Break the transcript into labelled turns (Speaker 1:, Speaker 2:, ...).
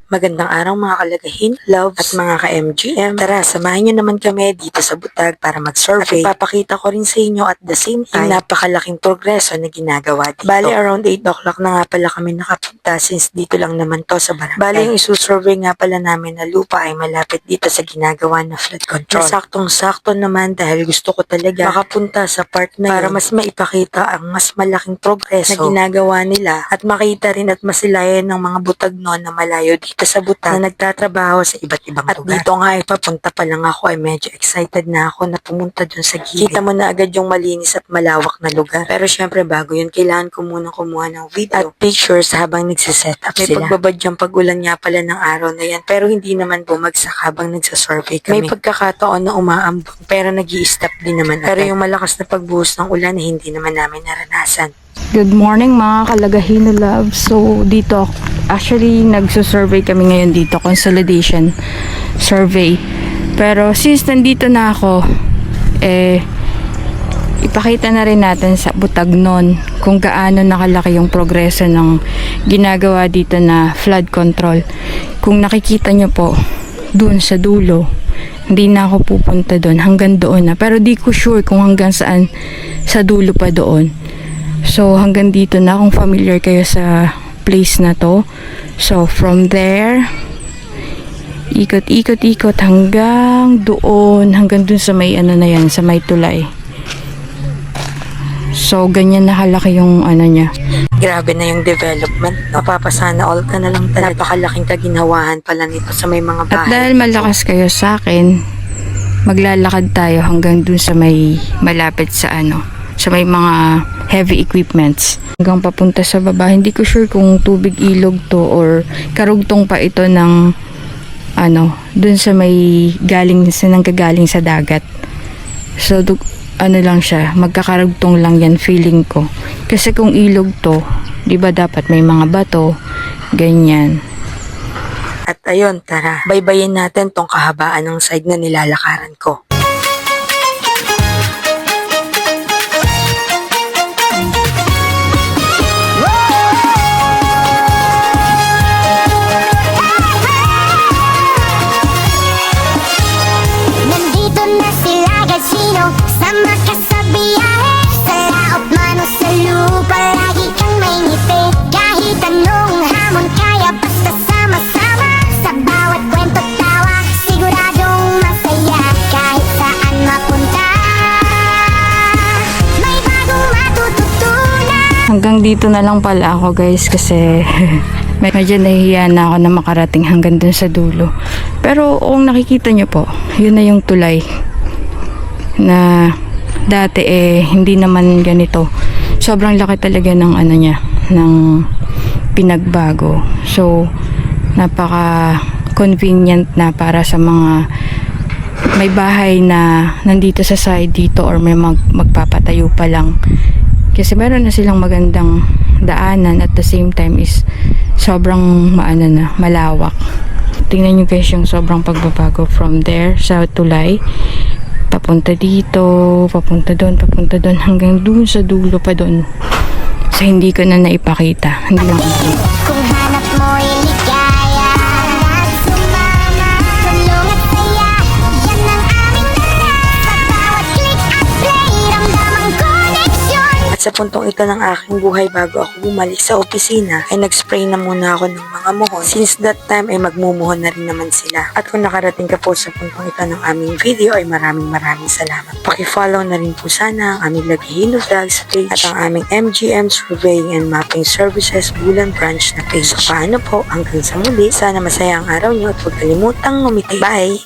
Speaker 1: Magandang araw mga kalagahin, love at mga ka-MGM. Tara, samahan nyo naman kami dito sa Butag para mag-survey. At ipapakita ko rin sa inyo at the same time, napakalaking progreso na ginagawa dito. Bali, around 8 o'clock na nga pala kami nakapunta since dito lang naman to sa barangay. Bali, yung isusurvey nga pala namin na lupa ay malapit dito sa ginagawa na flood control. Saktong-sakto naman dahil gusto ko talaga makapunta sa part na para mas maipakita ang mas malaking progreso na ginagawa nila at makita rin at masilayan ng mga butag noon na malayo dito sa Butag na nagtatrabaho sa iba't ibang lugar. At dito nga ay papunta pa lang ako ay medyo excited na ako na pumunta dun sa gilid. Kita mo na agad yung malinis at malawak na lugar. Pero syempre bago yun, kailangan ko munang kumuha ng video at pictures habang nagsiset up sila. May pagbabadyang pag-ulan nga pala ng araw na yan pero hindi naman bumagsak habang nagsasurvey kami. May pagkakataon na umaambon pero nag-i-stop din naman agad. Pero yung malakas na pagbuhos ng ulan ay hindi naman namin naranasan.
Speaker 2: Good morning mga kalagahino love. So dito actually nagso-survey kami ngayon dito, consolidation survey. Pero since nandito na ako, ipakita na rin natin sa Butag nun kung gaano nakalaki yung progreso ng ginagawa dito na flood control. Kung nakikita nyo po dun sa dulo, hindi na ako pupunta doon, hanggang doon na. Pero di ko sure kung hanggang saan sa dulo pa doon. So hanggang dito na, kung familiar kayo sa place na to. So from there, ikot-ikot hanggang doon, hanggang dun sa may ano na yan, sa may tulay. So ganyan nakalaki yung ano niya.
Speaker 1: Grabe na yung development. Mapapasana all ka na lang talaga. Napakalaking kaginawahan pala nito sa may mga bahay.
Speaker 2: At dahil malakas kayo sa akin, maglalakad tayo hanggang dun sa may malapit sa ano, sa may mga heavy equipments. Hanggang papunta sa baba. Hindi ko sure kung tubig ilog to or karugtong pa ito ng ano, dun sa may galing sa nanggagaling sa dagat. So ano lang siya, magkakarugtong lang yan feeling ko. Kasi kung ilog to, 'di ba dapat may mga bato, ganyan.
Speaker 1: At ayun, tara, baybayin natin tong kahabaan ng side na nilalakaran ko.
Speaker 3: Sama ka sa biyahe, sa laot man o sa lupa, lagi kang may ngiti. Kahit anong hamon kaya, basta sama-sama. Sa bawat kwento tawa, siguradong masaya. Kahit saan mapunta, may bagong matututunan.
Speaker 2: Hanggang dito na lang pala ako guys, kasi medyo nahihiya na ako na makarating hanggang dun sa dulo. Pero kung nakikita nyo po, yun na yung tulay na dati hindi naman ganito. Sobrang laki talaga ng ano niya, ng pinagbago. So napaka convenient na para sa mga may bahay na nandito sa side dito or may magpapatayo pa lang. Kasi meron na silang magandang daanan at the same time is sobrang malawak. Tingnan nyo guys yung sobrang pagbabago from there sa tulay. Papunta dito, papunta doon, hanggang doon sa dulo pa doon. So hindi ko na naipakita. Hindi lang ito.
Speaker 3: Kung hanap mo'y ligaya, at sumama, tulong at saya, yan ang aming dala. Sa bawat click at play, ramdam ang connection.
Speaker 1: At sa puntong ito ng aking buhay bago ako bumalik sa opisina ay nag-spray na muna ako ng mga muhon. Since that time ay magmumuhon na rin naman sila. At kung nakarating ka po sa puntong ito ng aming video ay maraming salamat. Paki-follow na rin po sana ang aming Lagahino Vlogs page at ang aming MGM Surveying and Mapping Services Bulan Branch na page. So paano po, hanggang sa muli, sana masaya ang araw nyo at huwag kalimutang ngumiti. Bye!